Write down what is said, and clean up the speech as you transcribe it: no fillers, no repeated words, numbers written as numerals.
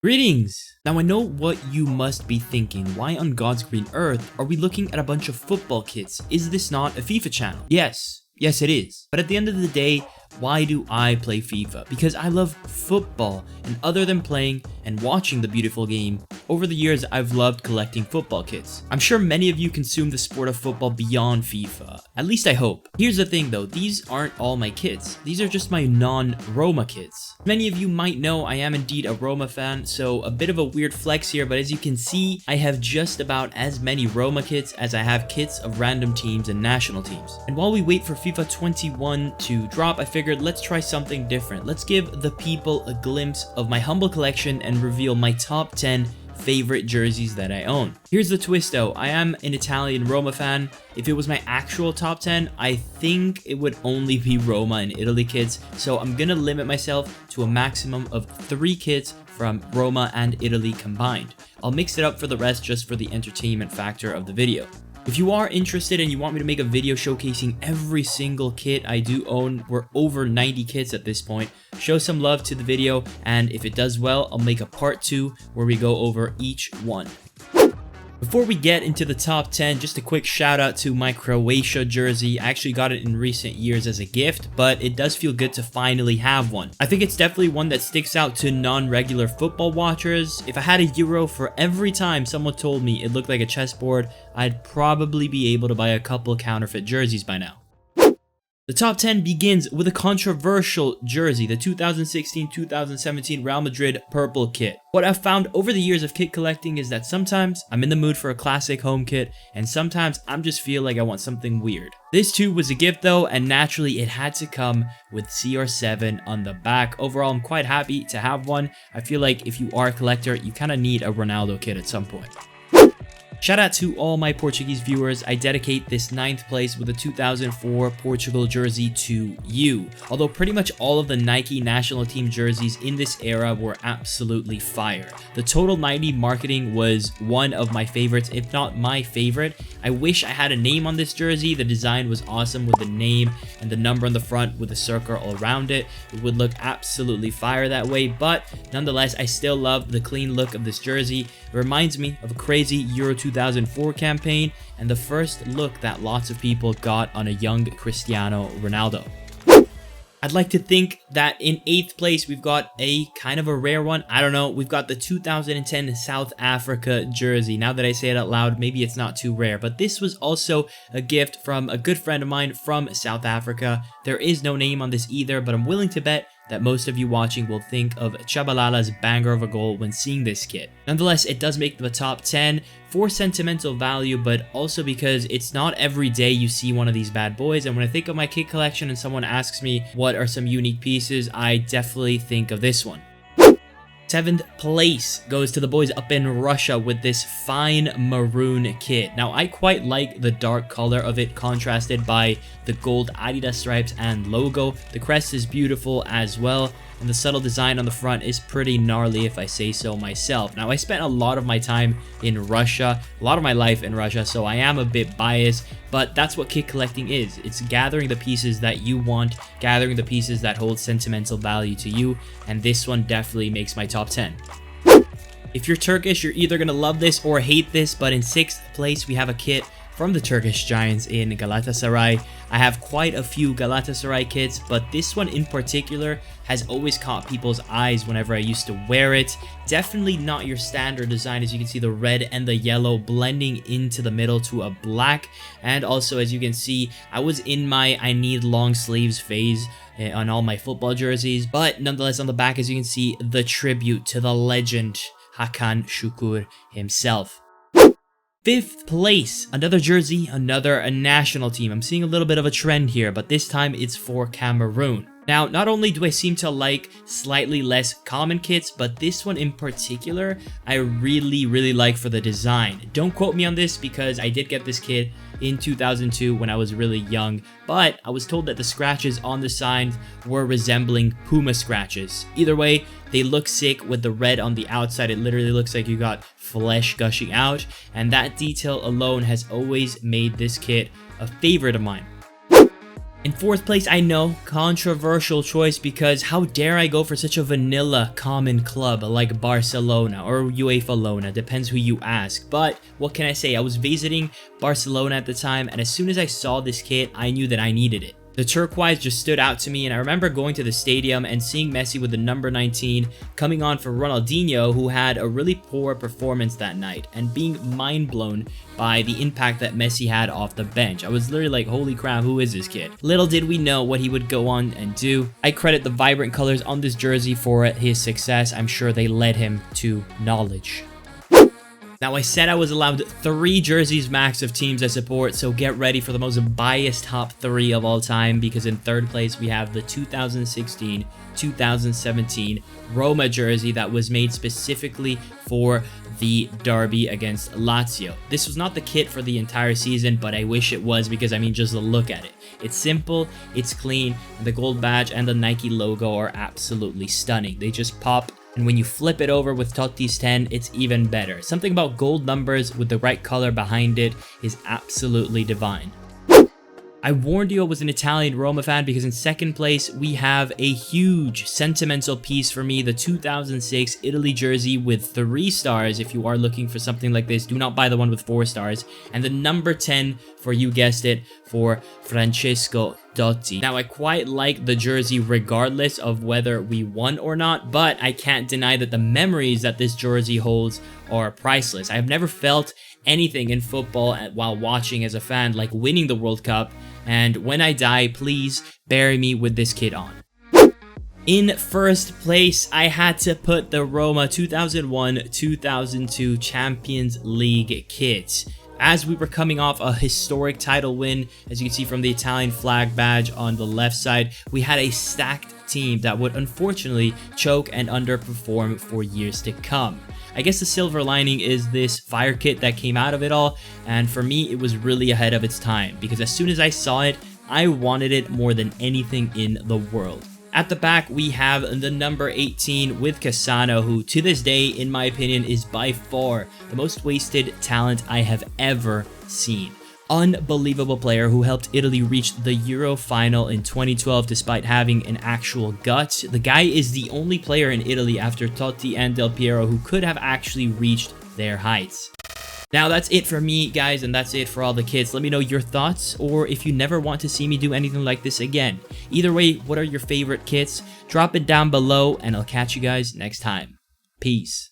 Greetings! Now I know what you must be thinking. Why on God's green earth are we looking at a bunch of football kits? Is this not a FIFA channel? Yes it is. But at the end of the day, why do I play FIFA? Because I love football, and other than playing and watching the beautiful game, over the years I've loved collecting football kits. I'm sure many of you consume the sport of football beyond FIFA. At least I hope. Here's the thing though, these aren't all my kits. These are just my non-Roma kits. Many of you might know I am indeed a Roma fan, so a bit of a weird flex here, but as you can see, I have just about as many Roma kits as I have kits of random teams and national teams. And while we wait for FIFA 21 to drop, I figured let's try something different. Let's give the people a glimpse of my humble collection and reveal my top 10 favorite jerseys that I own. Here's the twist though, I am an Italian Roma fan. If it was my actual top 10, I think it would only be Roma and Italy kits, so I'm gonna limit myself to a maximum of 3 kits from Roma and Italy combined. I'll mix it up for the rest just for the entertainment factor of the video. If you are interested and you want me to make a video showcasing every single kit I do own, we're over 90 kits at this point, show some love to the video, and if it does well, I'll make a part 2 where we go over each one. Before we get into the top 10, just a quick shout out to my Croatia jersey. I actually got it in recent years as a gift, but it does feel good to finally have one. I think it's definitely one that sticks out to non-regular football watchers. If I had a euro for every time someone told me it looked like a chessboard, I'd probably be able to buy a couple counterfeit jerseys by now. The top 10 begins with a controversial jersey, the 2016-2017 Real Madrid purple kit. What I've found over the years of kit collecting is that sometimes I'm in the mood for a classic home kit, and sometimes I just feel like I want something weird. This too was a gift though, and naturally it had to come with CR7 on the back. Overall, I'm quite happy to have one. I feel like if you are a collector, you kind of need a Ronaldo kit at some point. Shout out to all my Portuguese viewers. I dedicate this 9th place with the 2004 Portugal Jersey to you. Although pretty much all of the Nike national team jerseys in this era were absolutely fire. The Total 90 marketing was one of my favorites, if not my favorite. I wish I had a name on this jersey. The design was awesome with the name and the number on the front with a circle all around it. It would look absolutely fire that way, but nonetheless, I still love the clean look of this jersey. It reminds me of a crazy Euro 2004 campaign and the first look that lots of people got on a young Cristiano Ronaldo. I'd like to think that in 8th place, we've got a kind of a rare one. I don't know. We've got the 2010 South Africa jersey. Now that I say it out loud, maybe it's not too rare, but this was also a gift from a good friend of mine from South Africa. There is no name on this either, but I'm willing to bet that most of you watching will think of Chabalala's banger of a goal when seeing this kit. Nonetheless, it does make the top 10 for sentimental value, but also because it's not every day you see one of these bad boys, and when I think of my kit collection and someone asks me what are some unique pieces, I definitely think of this one. 7th place goes to the boys up in Russia with this fine maroon kit. Now, I quite like the dark color of it contrasted by the gold Adidas stripes and logo. The crest is beautiful as well, and the subtle design on the front is pretty gnarly if I say so myself. Now, I spent a lot of my time in Russia, a lot of my life in Russia, so I am a bit biased, but that's what kit collecting is. It's gathering the pieces that you want, gathering the pieces that hold sentimental value to you, and this one definitely makes my top 10. If you're Turkish, you're either gonna love this or hate this, but in 6th place, we have a kit from the Turkish Giants in Galatasaray. I have quite a few Galatasaray kits, but this one in particular has always caught people's eyes whenever I used to wear it. Definitely not your standard design. As you can see, the red and the yellow blending into the middle to a black. And also, as you can see, I was in my I need long sleeves phase on all my football jerseys, but nonetheless on the back, as you can see, the tribute to the legend Hakan Şükür himself. 5th place, another jersey, another national team. I'm seeing a little bit of a trend here, but this time it's for Cameroon. Now, not only do I seem to like slightly less common kits, but this one in particular, I really like for the design. Don't quote me on this because I did get this kit in 2002 when I was really young, but I was told that the scratches on the signs were resembling Puma scratches. Either way, they look sick with the red on the outside. It literally looks like you got flesh gushing out, and that detail alone has always made this kit a favorite of mine. In fourth place, I know, controversial choice, because how dare I go for such a vanilla common club like Barcelona or UEFA Lona, depends who you ask. But what can I say, I was visiting Barcelona at the time, and as soon as I saw this kit, I knew that I needed it. The turquoise just stood out to me, and I remember going to the stadium and seeing Messi with the number 19 coming on for Ronaldinho, who had a really poor performance that night, and being mind blown by the impact that Messi had off the bench. I was literally like, holy crap, who is this kid? Little did we know what he would go on and do. I credit the vibrant colors on this jersey for his success. I'm sure they led him to knowledge. Now, I said I was allowed 3 jerseys max of teams I support, so get ready for the most biased top 3 of all time, because in third place we have the 2016-2017 Roma jersey that was made specifically for the derby against Lazio. This was not the kit for the entire season, but I wish it was, because I mean, just look at it. It's simple, it's clean, and the gold badge and the Nike logo are absolutely stunning. They just pop. And when you flip it over with Totti's 10, it's even better. Something about gold numbers with the right color behind it is absolutely divine. I warned you I was an Italian Roma fan, because in second place, we have a huge sentimental piece for me, the 2006 Italy jersey with 3 stars. If you are looking for something like this, do not buy the one with 4 stars. And the number 10 for, you guessed it, for Francesco Totti. Now, I quite like the jersey regardless of whether we won or not, but I can't deny that the memories that this jersey holds are priceless. I have never felt anything in football while watching as a fan like winning the World Cup, and when I die, please bury me with this kit on. In first place, I had to put the Roma 2001-2002 Champions League kit. As we were coming off a historic title win, as you can see from the Italian flag badge on the left side, we had a stacked team that would unfortunately choke and underperform for years to come. I guess the silver lining is this fire kit that came out of it all, and for me, it was really ahead of its time, because as soon as I saw it, I wanted it more than anything in the world. At the back, we have the number 18 with Cassano, who to this day, in my opinion, is by far the most wasted talent I have ever seen. Unbelievable player who helped Italy reach the Euro final in 2012 despite having an actual gut. The guy is the only player in Italy after Totti and Del Piero who could have actually reached their heights. Now, that's it for me, guys, and that's it for all the kits. Let me know your thoughts, or if you never want to see me do anything like this again. Either way, what are your favorite kits? Drop it down below, and I'll catch you guys next time. Peace.